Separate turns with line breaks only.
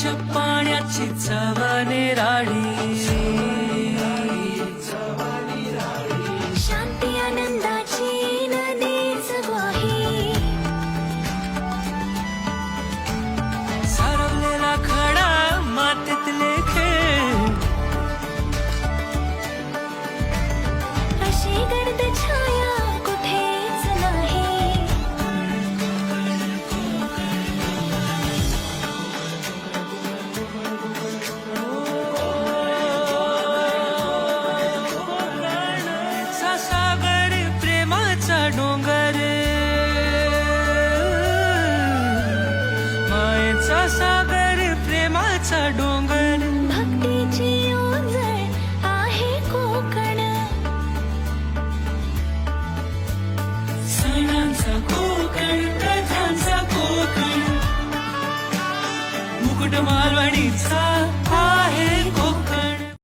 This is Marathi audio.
नदीच्या पाण्याची चव निराळी,
शांती आनंदाची नदीच ग्वाही,
सारवलेला खडा मातीतले खेळ,
अशी गर्द छाया कुठेच नाही.
सा सागर प्रेमाचा डोंगर, मायेचा सागर प्रेमाचा डोंगर,
भक्तीची ओझळ आहे कोकण,
सणांचा कोकण, कथांचा कोकण, मुकुट मालवणीचा